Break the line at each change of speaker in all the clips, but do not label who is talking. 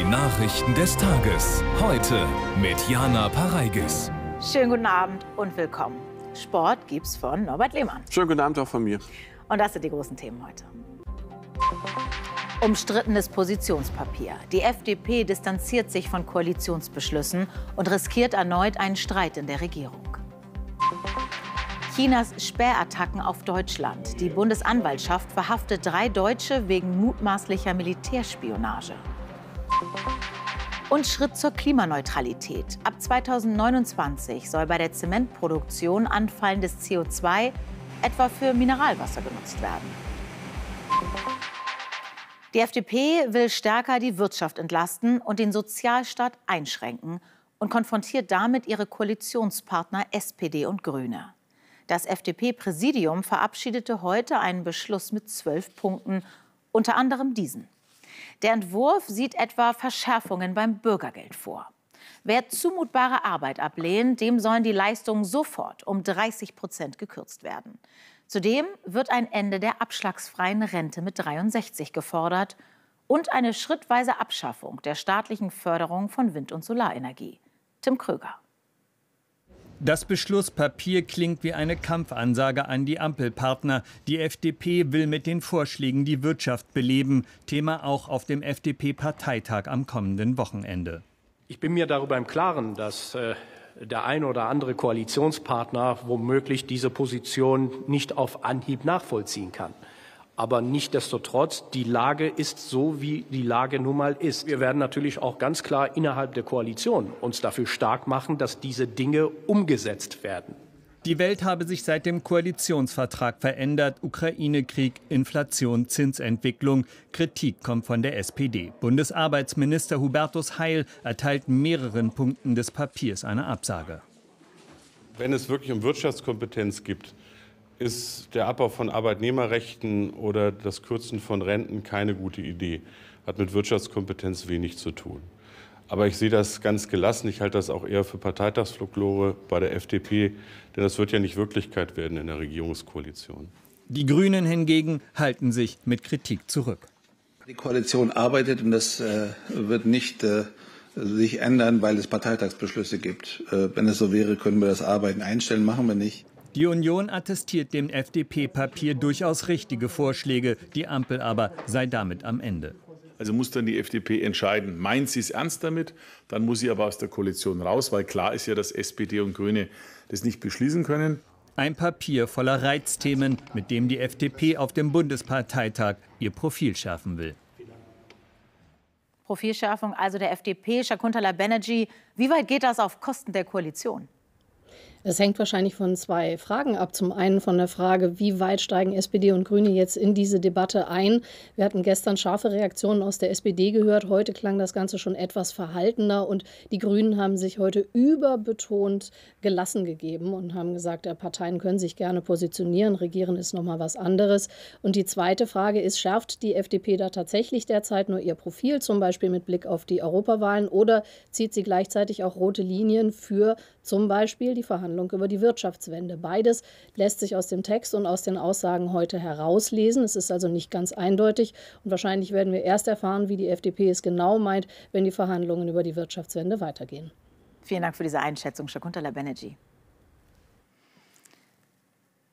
Nachrichten des Tages. Heute mit Jana Pareigis.
Schönen guten Abend und willkommen. Sport gibt's von Norbert Lehmann.
Schönen guten Abend auch von mir.
Und das sind die großen Themen heute. Umstrittenes Positionspapier. Die FDP distanziert sich von Koalitionsbeschlüssen und riskiert erneut einen Streit in der Regierung. Chinas Spähattacken auf Deutschland. Die Bundesanwaltschaft verhaftet 3 Deutsche wegen mutmaßlicher Militärspionage. Und Schritt zur Klimaneutralität. Ab 2029 soll bei der Zementproduktion anfallendes CO2 etwa für Mineralwasser genutzt werden. Die FDP will stärker die Wirtschaft entlasten und den Sozialstaat einschränken und konfrontiert damit ihre Koalitionspartner SPD und Grüne. Das FDP-Präsidium verabschiedete heute einen Beschluss mit 12 Punkten, unter anderem diesen. Der Entwurf sieht etwa Verschärfungen beim Bürgergeld vor. Wer zumutbare Arbeit ablehnt, dem sollen die Leistungen sofort um 30% gekürzt werden. Zudem wird ein Ende der abschlagsfreien Rente mit 63 gefordert und eine schrittweise Abschaffung der staatlichen Förderung von Wind- und Solarenergie. Tim Kröger.
Das Beschlusspapier klingt wie eine Kampfansage an die Ampelpartner. Die FDP will mit den Vorschlägen die Wirtschaft beleben. Thema auch auf dem FDP-Parteitag am kommenden Wochenende.
Ich bin mir darüber im Klaren, dass der ein oder andere Koalitionspartner womöglich diese Position nicht auf Anhieb nachvollziehen kann. Aber nichtsdestotrotz, die Lage ist so, wie die Lage nun mal ist. Wir werden natürlich auch ganz klar innerhalb der Koalition uns dafür stark machen, dass diese Dinge umgesetzt werden.
Die Welt habe sich seit dem Koalitionsvertrag verändert. Ukraine-Krieg, Inflation, Zinsentwicklung. Kritik kommt von der SPD. Bundesarbeitsminister Hubertus Heil erteilt mehreren Punkten des Papiers eine Absage.
Wenn es wirklich um Wirtschaftskompetenz geht, ist der Abbau von Arbeitnehmerrechten oder das Kürzen von Renten keine gute Idee. Hat mit Wirtschaftskompetenz wenig zu tun. Aber ich sehe das ganz gelassen. Ich halte das auch eher für Parteitagsfolklore bei der FDP, denn das wird ja nicht Wirklichkeit werden in der Regierungskoalition.
Die Grünen hingegen halten sich mit Kritik zurück.
Die Koalition arbeitet und das wird nicht sich ändern, weil es Parteitagsbeschlüsse gibt. Wenn es so wäre, können wir das Arbeiten einstellen, machen wir nicht.
Die Union attestiert dem FDP-Papier durchaus richtige Vorschläge. Die Ampel aber sei damit am Ende.
Also muss dann die FDP entscheiden, meint sie es ernst damit, dann muss sie aber aus der Koalition raus, weil klar ist ja, dass SPD und Grüne das nicht beschließen können.
Ein Papier voller Reizthemen, mit dem die FDP auf dem Bundesparteitag ihr Profil schärfen will.
Profilschärfung also der FDP. Shakuntala Banerjee, wie weit geht das auf Kosten der Koalition?
Es hängt wahrscheinlich von 2 Fragen ab. Zum einen von der Frage, wie weit steigen SPD und Grüne jetzt in diese Debatte ein. Wir hatten gestern scharfe Reaktionen aus der SPD gehört. Heute klang das Ganze schon etwas verhaltener. Und die Grünen haben sich heute überbetont gelassen gegeben und haben gesagt, Parteien können sich gerne positionieren. Regieren ist noch mal was anderes. Und die zweite Frage ist, schärft die FDP da tatsächlich derzeit nur ihr Profil, zum Beispiel mit Blick auf die Europawahlen, oder zieht sie gleichzeitig auch rote Linien für zum Beispiel die Verhandlungen über die Wirtschaftswende? Beides lässt sich aus dem Text und aus den Aussagen heute herauslesen. Es ist also nicht ganz eindeutig. Und wahrscheinlich werden wir erst erfahren, wie die FDP es genau meint, wenn die Verhandlungen über die Wirtschaftswende weitergehen.
Vielen Dank für diese Einschätzung, Shakuntala Banerjee.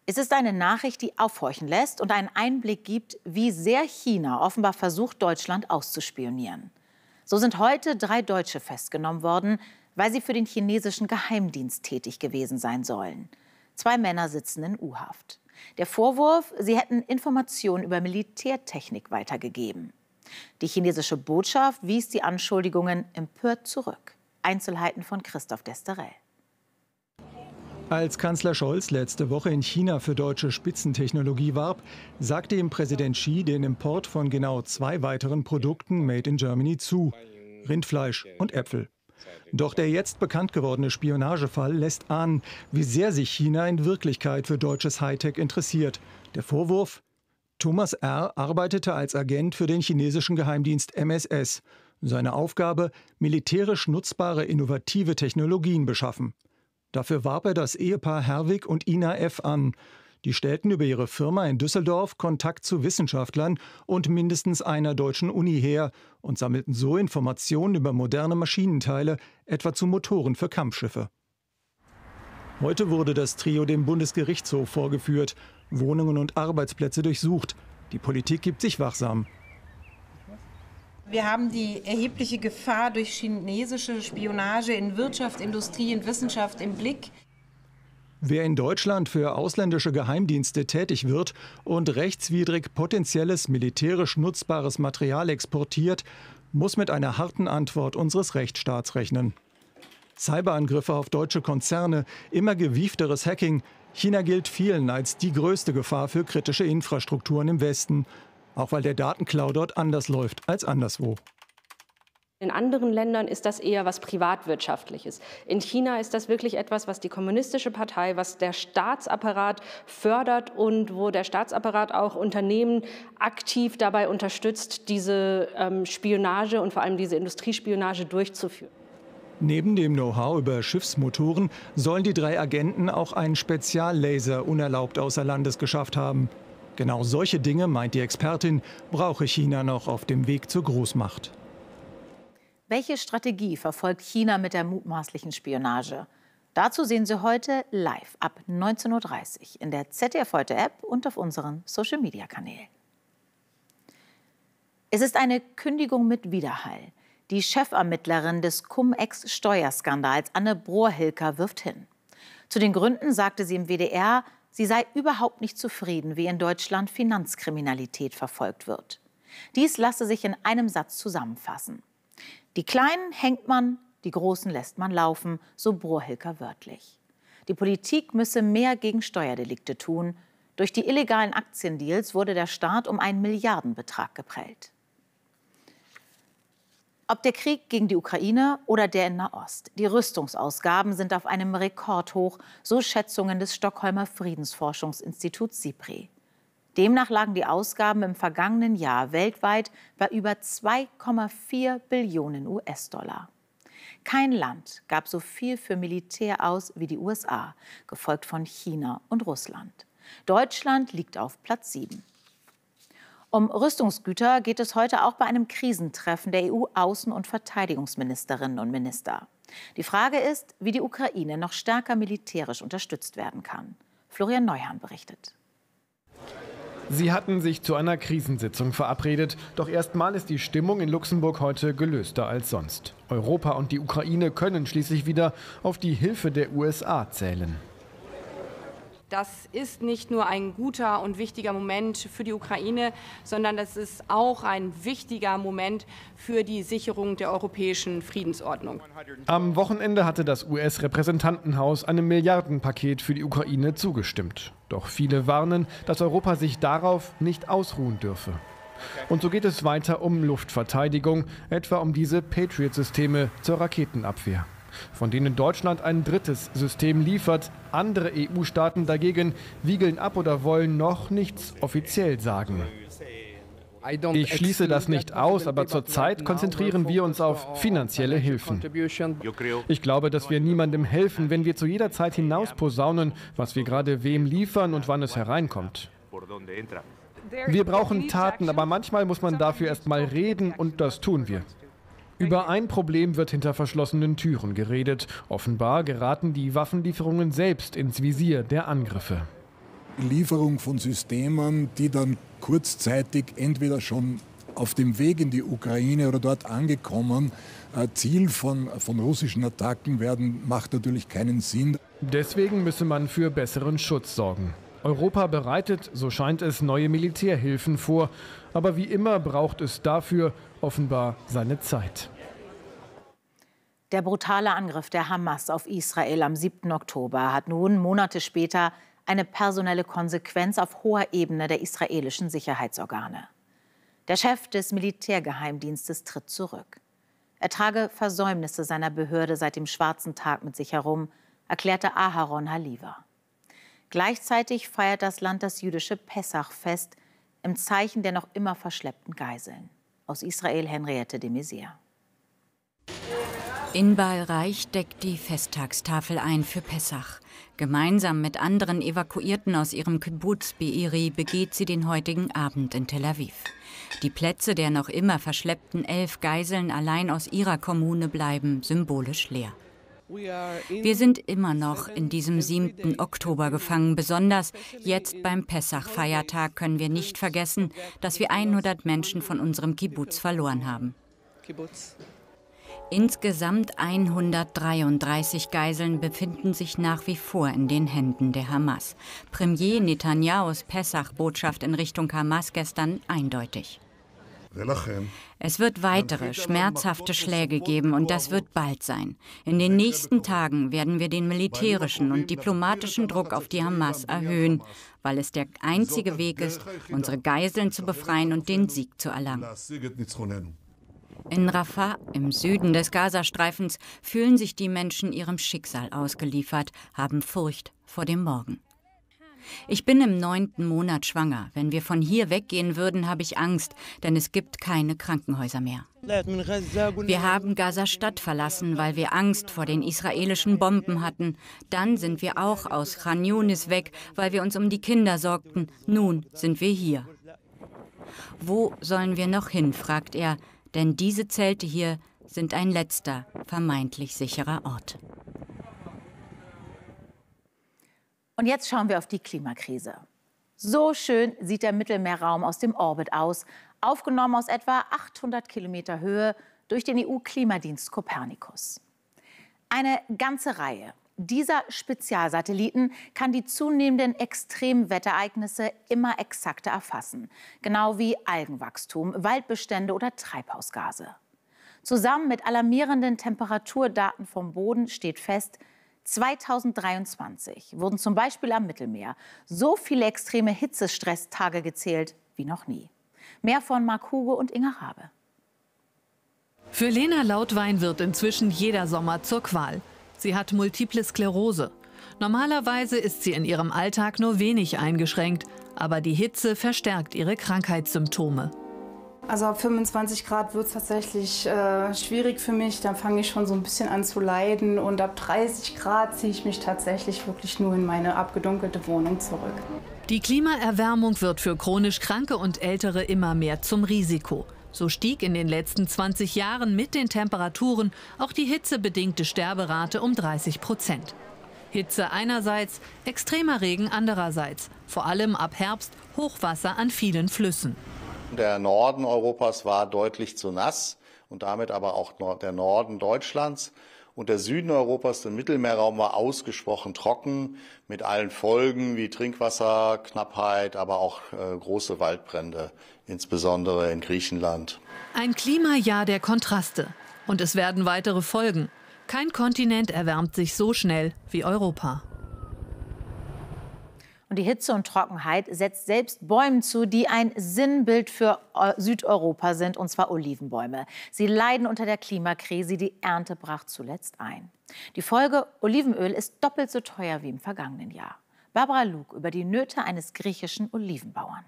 Es ist eine Nachricht, die aufhorchen lässt und einen Einblick gibt, wie sehr China offenbar versucht, Deutschland auszuspionieren. So sind heute 3 Deutsche festgenommen worden, weil sie für den chinesischen Geheimdienst tätig gewesen sein sollen. 2 Männer sitzen in U-Haft. Der Vorwurf, sie hätten Informationen über Militärtechnik weitergegeben. Die chinesische Botschaft wies die Anschuldigungen empört zurück. Einzelheiten von Christoph Desterell.
Als Kanzler Scholz letzte Woche in China für deutsche Spitzentechnologie warb, sagte ihm Präsident Xi den Import von genau 2 weiteren Produkten Made in Germany zu: Rindfleisch und Äpfel. Doch der jetzt bekannt gewordene Spionagefall lässt ahnen, wie sehr sich China in Wirklichkeit für deutsches Hightech interessiert. Der Vorwurf: Thomas R. arbeitete als Agent für den chinesischen Geheimdienst MSS. Seine Aufgabe: militärisch nutzbare innovative Technologien beschaffen. Dafür warb er das Ehepaar Herwig und Ina F. an. Die stellten über ihre Firma in Düsseldorf Kontakt zu Wissenschaftlern und mindestens einer deutschen Uni her und sammelten so Informationen über moderne Maschinenteile, etwa zu Motoren für Kampfschiffe. Heute wurde das Trio dem Bundesgerichtshof vorgeführt, Wohnungen und Arbeitsplätze durchsucht. Die Politik gibt sich wachsam.
Wir haben die erhebliche Gefahr durch chinesische Spionage in Wirtschaft, Industrie und Wissenschaft im Blick.
Wer in Deutschland für ausländische Geheimdienste tätig wird und rechtswidrig potenzielles militärisch nutzbares Material exportiert, muss mit einer harten Antwort unseres Rechtsstaats rechnen. Cyberangriffe auf deutsche Konzerne, immer gewiefteres Hacking. China gilt vielen als die größte Gefahr für kritische Infrastrukturen im Westen, auch weil der Datenklau dort anders läuft als anderswo.
In anderen Ländern ist das eher was Privatwirtschaftliches. In China ist das wirklich etwas, was die Kommunistische Partei, was der Staatsapparat fördert und wo der Staatsapparat auch Unternehmen aktiv dabei unterstützt, diese Spionage und vor allem diese Industriespionage durchzuführen.
Neben dem Know-how über Schiffsmotoren sollen die 3 Agenten auch einen Speziallaser unerlaubt außer Landes geschafft haben. Genau solche Dinge, meint die Expertin, brauche China noch auf dem Weg zur Großmacht.
Welche Strategie verfolgt China mit der mutmaßlichen Spionage? Dazu sehen Sie heute live ab 19:30 Uhr in der ZDF-Heute-App und auf unseren Social-Media-Kanälen. Es ist eine Kündigung mit Widerhall. Die Chefermittlerin des Cum-Ex-Steuerskandals, Anne Brohr-Hilker, wirft hin. Zu den Gründen sagte sie im WDR, sie sei überhaupt nicht zufrieden, wie in Deutschland Finanzkriminalität verfolgt wird. Dies lasse sich in einem Satz zusammenfassen. Die Kleinen hängt man, die Großen lässt man laufen, so Brohr-Hilker wörtlich. Die Politik müsse mehr gegen Steuerdelikte tun. Durch die illegalen Aktiendeals wurde der Staat um einen Milliardenbetrag geprellt. Ob der Krieg gegen die Ukraine oder der in Nahost, die Rüstungsausgaben sind auf einem Rekordhoch, so Schätzungen des Stockholmer Friedensforschungsinstituts SIPRI. Demnach lagen die Ausgaben im vergangenen Jahr weltweit bei über 2,4 Billionen US-Dollar. Kein Land gab so viel für Militär aus wie die USA, gefolgt von China und Russland. Deutschland liegt auf Platz 7. Um Rüstungsgüter geht es heute auch bei einem Krisentreffen der EU-Außen- und Verteidigungsministerinnen und Minister. Die Frage ist, wie die Ukraine noch stärker militärisch unterstützt werden kann. Florian Neuhan berichtet.
Sie hatten sich zu einer Krisensitzung verabredet, doch erstmal ist die Stimmung in Luxemburg heute gelöster als sonst. Europa und die Ukraine können schließlich wieder auf die Hilfe der USA zählen.
Das ist nicht nur ein guter und wichtiger Moment für die Ukraine, sondern das ist auch ein wichtiger Moment für die Sicherung der europäischen Friedensordnung.
Am Wochenende hatte das US-Repräsentantenhaus einem Milliardenpaket für die Ukraine zugestimmt. Doch viele warnen, dass Europa sich darauf nicht ausruhen dürfe. Und so geht es weiter um Luftverteidigung, etwa um diese Patriot-Systeme zur Raketenabwehr, von denen Deutschland ein drittes System liefert. Andere EU-Staaten dagegen wiegeln ab oder wollen noch nichts offiziell sagen. Ich schließe das nicht aus, aber zurzeit konzentrieren wir uns auf finanzielle Hilfen. Ich glaube, dass wir niemandem helfen, wenn wir zu jeder Zeit hinausposaunen, was wir gerade wem liefern und wann es hereinkommt. Wir brauchen Taten, aber manchmal muss man dafür erst mal reden und das tun wir. Über ein Problem wird hinter verschlossenen Türen geredet. Offenbar geraten die Waffenlieferungen selbst ins Visier der Angriffe.
Lieferung von Systemen, die dann kurzzeitig entweder schon auf dem Weg in die Ukraine oder dort angekommen, Ziel von russischen Attacken werden, macht natürlich keinen Sinn.
Deswegen müsse man für besseren Schutz sorgen. Europa bereitet, so scheint es, neue Militärhilfen vor. Aber wie immer braucht es dafür offenbar seine Zeit.
Der brutale Angriff der Hamas auf Israel am 7. Oktober hat nun Monate später eine personelle Konsequenz auf hoher Ebene der israelischen Sicherheitsorgane. Der Chef des Militärgeheimdienstes tritt zurück. Er trage Versäumnisse seiner Behörde seit dem Schwarzen Tag mit sich herum, erklärte Aharon Haliva. Gleichzeitig feiert das Land das jüdische Pessachfest im Zeichen der noch immer verschleppten Geiseln. Aus Israel Henriette de Maizière.
Inbal Reich deckt die Festtagstafel ein für Pessach. Gemeinsam mit anderen Evakuierten aus ihrem Kibbuz Be'eri begeht sie den heutigen Abend in Tel Aviv. Die Plätze der noch immer verschleppten 11 Geiseln allein aus ihrer Kommune bleiben symbolisch leer. Wir sind immer noch in diesem 7. Oktober gefangen. Besonders jetzt beim Pessach-Feiertag können wir nicht vergessen, dass wir 100 Menschen von unserem Kibbuz verloren haben. Insgesamt 133 Geiseln befinden sich nach wie vor in den Händen der Hamas. Premier Netanyahus Pessach-Botschaft in Richtung Hamas gestern eindeutig. Es wird weitere schmerzhafte Schläge geben und das wird bald sein. In den nächsten Tagen werden wir den militärischen und diplomatischen Druck auf die Hamas erhöhen, weil es der einzige Weg ist, unsere Geiseln zu befreien und den Sieg zu erlangen. In Rafah, im Süden des Gazastreifens, fühlen sich die Menschen ihrem Schicksal ausgeliefert, haben Furcht vor dem Morgen. Ich bin im 9. Monat schwanger. Wenn wir von hier weggehen würden, habe ich Angst, denn es gibt keine Krankenhäuser mehr. Wir haben Gaza-Stadt verlassen, weil wir Angst vor den israelischen Bomben hatten. Dann sind wir auch aus Khan Yunis weg, weil wir uns um die Kinder sorgten. Nun sind wir hier. Wo sollen wir noch hin, fragt er, denn diese Zelte hier sind ein letzter, vermeintlich sicherer Ort.
Und jetzt schauen wir auf die Klimakrise. So schön sieht der Mittelmeerraum aus dem Orbit aus, aufgenommen aus etwa 800 Kilometer Höhe durch den EU-Klimadienst Copernicus. Eine ganze Reihe dieser Spezialsatelliten kann die zunehmenden Extremwetterereignisse immer exakter erfassen, genau wie Algenwachstum, Waldbestände oder Treibhausgase. Zusammen mit alarmierenden Temperaturdaten vom Boden steht fest, 2023 wurden zum Beispiel am Mittelmeer so viele extreme Hitzestressttage gezählt wie noch nie. Mehr von Marc Hugo und Inga Rabe.
Für Lena Lautwein wird inzwischen jeder Sommer zur Qual. Sie hat Multiple Sklerose. Normalerweise ist sie in ihrem Alltag nur wenig eingeschränkt, aber die Hitze verstärkt ihre Krankheitssymptome.
Also ab 25 Grad wird es tatsächlich schwierig für mich. Dann fange ich schon so ein bisschen an zu leiden. Und ab 30 Grad ziehe ich mich tatsächlich wirklich nur in meine abgedunkelte Wohnung zurück.
Die Klimaerwärmung wird für chronisch Kranke und Ältere immer mehr zum Risiko. So stieg in den letzten 20 Jahren mit den Temperaturen auch die hitzebedingte Sterberate um 30%. Hitze einerseits, extremer Regen andererseits. Vor allem ab Herbst Hochwasser an vielen Flüssen.
Der Norden Europas war deutlich zu nass und damit aber auch der Norden Deutschlands. Und der Süden Europas, der Mittelmeerraum, war ausgesprochen trocken mit allen Folgen wie Trinkwasserknappheit, aber auch große Waldbrände, insbesondere in Griechenland.
Ein Klimajahr der Kontraste. Und es werden weitere Folgen. Kein Kontinent erwärmt sich so schnell wie Europa.
Und die Hitze und Trockenheit setzt selbst Bäumen zu, die ein Sinnbild für Südeuropa sind, und zwar Olivenbäume. Sie leiden unter der Klimakrise, die Ernte brach zuletzt ein. Die Folge: Olivenöl ist doppelt so teuer wie im vergangenen Jahr. Barbara Lug über die Nöte eines griechischen Olivenbauern.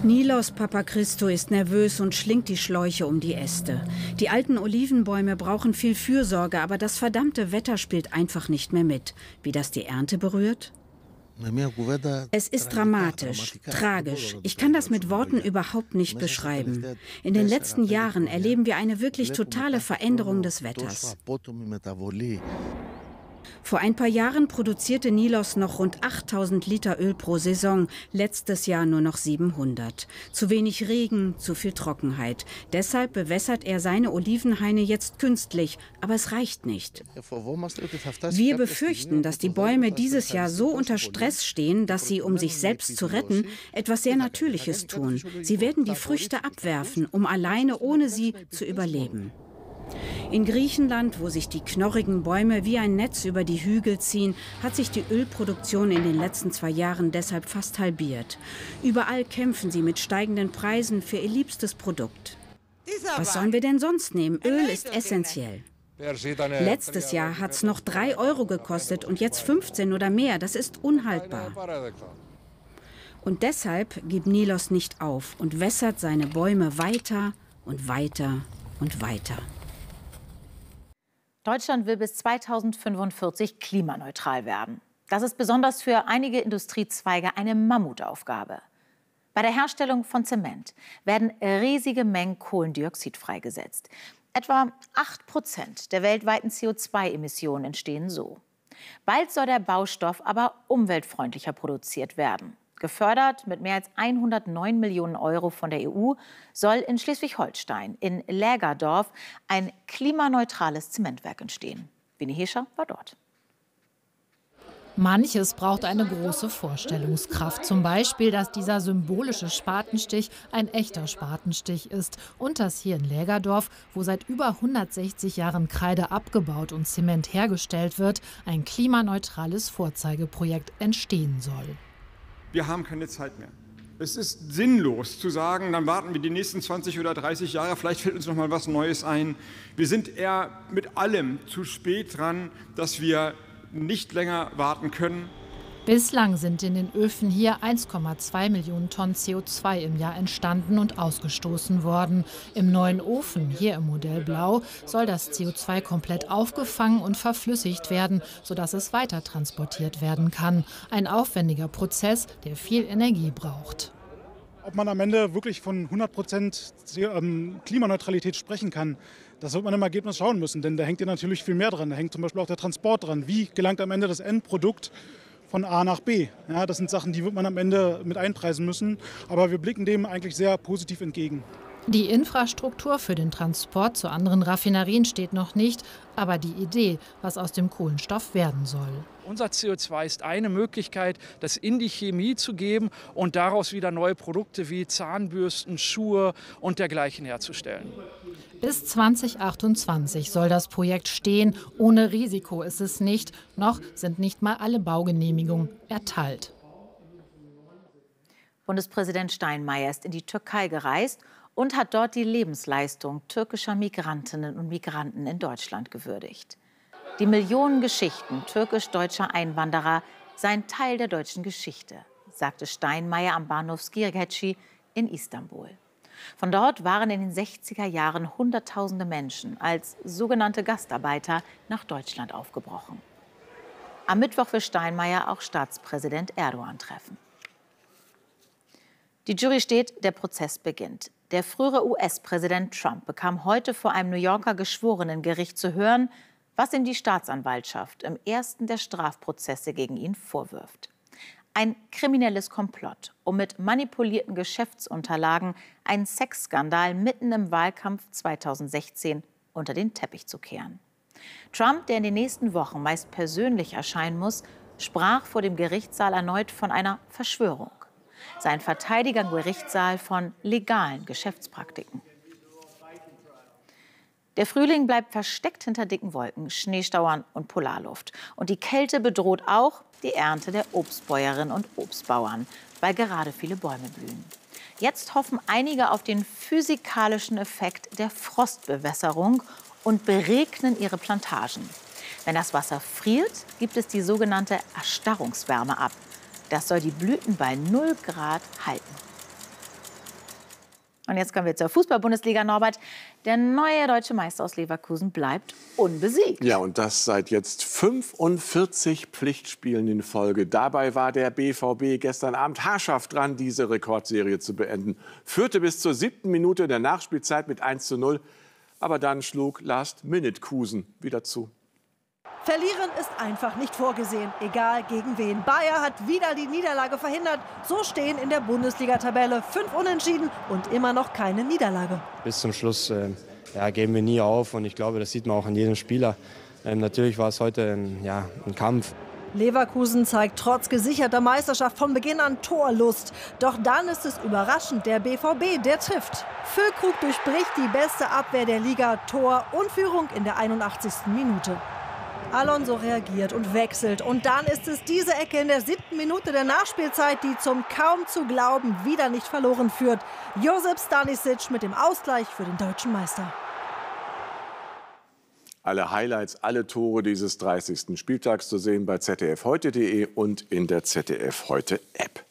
Nilos Papachristou ist nervös und schlingt die Schläuche um die Äste. Die alten Olivenbäume brauchen viel Fürsorge, aber das verdammte Wetter spielt einfach nicht mehr mit. Wie das die Ernte berührt? Es ist dramatisch, tragisch. Ich kann das mit Worten überhaupt nicht beschreiben. In den letzten Jahren erleben wir eine wirklich totale Veränderung des Wetters. Vor ein paar Jahren produzierte Nilos noch rund 8000 Liter Öl pro Saison, letztes Jahr nur noch 700. Zu wenig Regen, zu viel Trockenheit. Deshalb bewässert er seine Olivenhaine jetzt künstlich, aber es reicht nicht. Wir befürchten, dass die Bäume dieses Jahr so unter Stress stehen, dass sie, um sich selbst zu retten, etwas sehr Natürliches tun. Sie werden die Früchte abwerfen, um alleine ohne sie zu überleben. In Griechenland, wo sich die knorrigen Bäume wie ein Netz über die Hügel ziehen, hat sich die Ölproduktion in den letzten 2 Jahren deshalb fast halbiert. Überall kämpfen sie mit steigenden Preisen für ihr liebstes Produkt. Was sollen wir denn sonst nehmen? Öl ist essentiell. Letztes Jahr hat es noch 3 Euro gekostet und jetzt 15 oder mehr. Das ist unhaltbar. Und deshalb gibt Nilos nicht auf und wässert seine Bäume weiter und weiter und weiter.
Deutschland will bis 2045 klimaneutral werden. Das ist besonders für einige Industriezweige eine Mammutaufgabe. Bei der Herstellung von Zement werden riesige Mengen Kohlendioxid freigesetzt. Etwa 8% der weltweiten CO2-Emissionen entstehen so. Bald soll der Baustoff aber umweltfreundlicher produziert werden. Gefördert mit mehr als 109 Millionen € von der EU soll in Schleswig-Holstein in Lägerdorf ein klimaneutrales Zementwerk entstehen. Winnie Hescher war dort.
Manches braucht eine große Vorstellungskraft. Zum Beispiel, dass dieser symbolische Spatenstich ein echter Spatenstich ist. Und dass hier in Lägerdorf, wo seit über 160 Jahren Kreide abgebaut und Zement hergestellt wird, ein klimaneutrales Vorzeigeprojekt entstehen soll.
Wir haben keine Zeit mehr. Es ist sinnlos zu sagen, dann warten wir die nächsten 20 oder 30 Jahre, vielleicht fällt uns noch mal was Neues ein. Wir sind eher mit allem zu spät dran, dass wir nicht länger warten können.
Bislang sind in den Öfen hier 1,2 Millionen Tonnen CO2 im Jahr entstanden und ausgestoßen worden. Im neuen Ofen, hier im Modell Blau, soll das CO2 komplett aufgefangen und verflüssigt werden, sodass es weiter transportiert werden kann. Ein aufwendiger Prozess, der viel Energie braucht.
Ob man am Ende wirklich von 100% Klimaneutralität sprechen kann, das wird man im Ergebnis schauen müssen, denn da hängt ja natürlich viel mehr dran. Da hängt zum Beispiel auch der Transport dran. Wie gelangt am Ende das Endprodukt von A nach B? Ja, das sind Sachen, die wird man am Ende mit einpreisen müssen. Aber wir blicken dem eigentlich sehr positiv entgegen.
Die Infrastruktur für den Transport zu anderen Raffinerien steht noch nicht, aber die Idee, was aus dem Kohlenstoff werden soll.
Unser CO2 ist eine Möglichkeit, das in die Chemie zu geben und daraus wieder neue Produkte wie Zahnbürsten, Schuhe und dergleichen herzustellen.
Bis 2028 soll das Projekt stehen. Ohne Risiko ist es nicht. Noch sind nicht mal alle Baugenehmigungen erteilt.
Bundespräsident Steinmeier ist in die Türkei gereist und hat dort die Lebensleistung türkischer Migrantinnen und Migranten in Deutschland gewürdigt. Die Millionen Geschichten türkisch-deutscher Einwanderer seien Teil der deutschen Geschichte, sagte Steinmeier am Bahnhof Skirgeci in Istanbul. Von dort waren in den 60er Jahren Hunderttausende Menschen als sogenannte Gastarbeiter nach Deutschland aufgebrochen. Am Mittwoch will Steinmeier auch Staatspräsident Erdogan treffen. Die Jury steht, der Prozess beginnt. Der frühere US-Präsident Trump bekam heute vor einem New Yorker Geschworenengericht zu hören, was ihm die Staatsanwaltschaft im ersten der Strafprozesse gegen ihn vorwirft. Ein kriminelles Komplott, um mit manipulierten Geschäftsunterlagen einen Sexskandal mitten im Wahlkampf 2016 unter den Teppich zu kehren. Trump, der in den nächsten Wochen meist persönlich erscheinen muss, sprach vor dem Gerichtssaal erneut von einer Verschwörung. Sein Verteidiger im Gerichtssaal von legalen Geschäftspraktiken. Der Frühling bleibt versteckt hinter dicken Wolken, Schneestauern und Polarluft. Und die Kälte bedroht auch die Ernte der Obstbäuerinnen und Obstbauern, weil gerade viele Bäume blühen. Jetzt hoffen einige auf den physikalischen Effekt der Frostbewässerung und beregnen ihre Plantagen. Wenn das Wasser friert, gibt es die sogenannte Erstarrungswärme ab. Das soll die Blüten bei 0 Grad halten. Und jetzt kommen wir zur Fußball-Bundesliga, Norbert. Der neue deutsche Meister aus Leverkusen bleibt unbesiegt.
Ja, und das seit jetzt 45 Pflichtspielen in Folge. Dabei war der BVB gestern Abend haarscharf dran, diese Rekordserie zu beenden. Führte bis zur 7. Minute der Nachspielzeit mit 1:0. Aber dann schlug Last-Minute-Kusen wieder zu.
Verlieren ist einfach nicht vorgesehen, egal gegen wen. Bayer hat wieder die Niederlage verhindert. So stehen in der Bundesliga-Tabelle 5 Unentschieden und immer noch keine Niederlage.
Bis zum Schluss geben wir nie auf und ich glaube, das sieht man auch an jedem Spieler. Natürlich war es heute ein Kampf.
Leverkusen zeigt trotz gesicherter Meisterschaft von Beginn an Torlust. Doch dann ist es überraschend der BVB, der trifft. Füllkrug durchbricht die beste Abwehr der Liga, Tor und Führung in der 81. Minute. Alonso reagiert und wechselt. Und dann ist es diese Ecke in der 7. Minute der Nachspielzeit, die zum kaum zu glauben wieder nicht verloren führt. Josip Stanisic mit dem Ausgleich für den deutschen Meister.
Alle Highlights, alle Tore dieses 30. Spieltags zu sehen bei zdfheute.de und in der ZDF Heute App.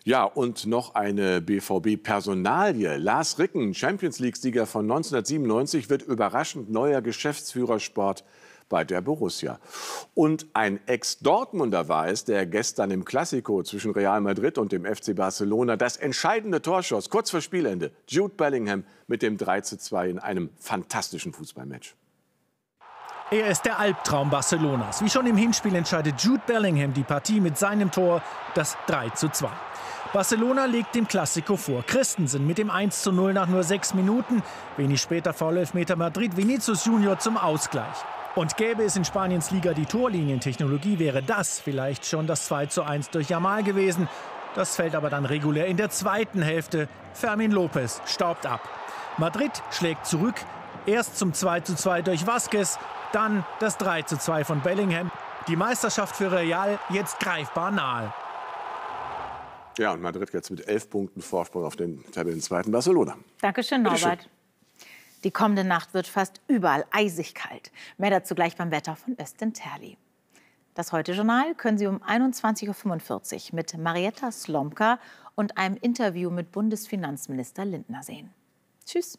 Ja, und noch eine BVB-Personalie. Lars Ricken, Champions-League-Sieger von 1997, wird überraschend neuer Geschäftsführer Sport bei der Borussia. Und ein Ex-Dortmunder war es, der gestern im Clasico zwischen Real Madrid und dem FC Barcelona das entscheidende Tor schoss, kurz vor Spielende. Jude Bellingham mit dem 3:2 in einem fantastischen Fußballmatch.
Er ist der Albtraum Barcelonas. Wie schon im Hinspiel entscheidet Jude Bellingham die Partie mit seinem Tor, das 3:2. Barcelona legt dem Clasico vor. Christensen mit dem 1:0 nach nur 6 Minuten. Wenig später Foul-Elfmeter Madrid, Vinicius Junior zum Ausgleich. Und gäbe es in Spaniens Liga die Torlinientechnologie, wäre das vielleicht schon das 2:1 durch Yamal gewesen. Das fällt aber dann regulär in der zweiten Hälfte. Fermin Lopez staubt ab. Madrid schlägt zurück. Erst zum 2:2 durch Vázquez, dann das 3:2 von Bellingham. Die Meisterschaft für Real jetzt greifbar nahe.
Ja, und Madrid jetzt mit 11 Punkten Vorsprung auf den Tabellenzweiten Barcelona.
Dankeschön, Norbert. Die kommende Nacht wird fast überall eisig kalt. Mehr dazu gleich beim Wetter von Östin Terli. Das Heute-Journal können Sie um 21:45 Uhr mit Marietta Slomka und einem Interview mit Bundesfinanzminister Lindner sehen. Tschüss.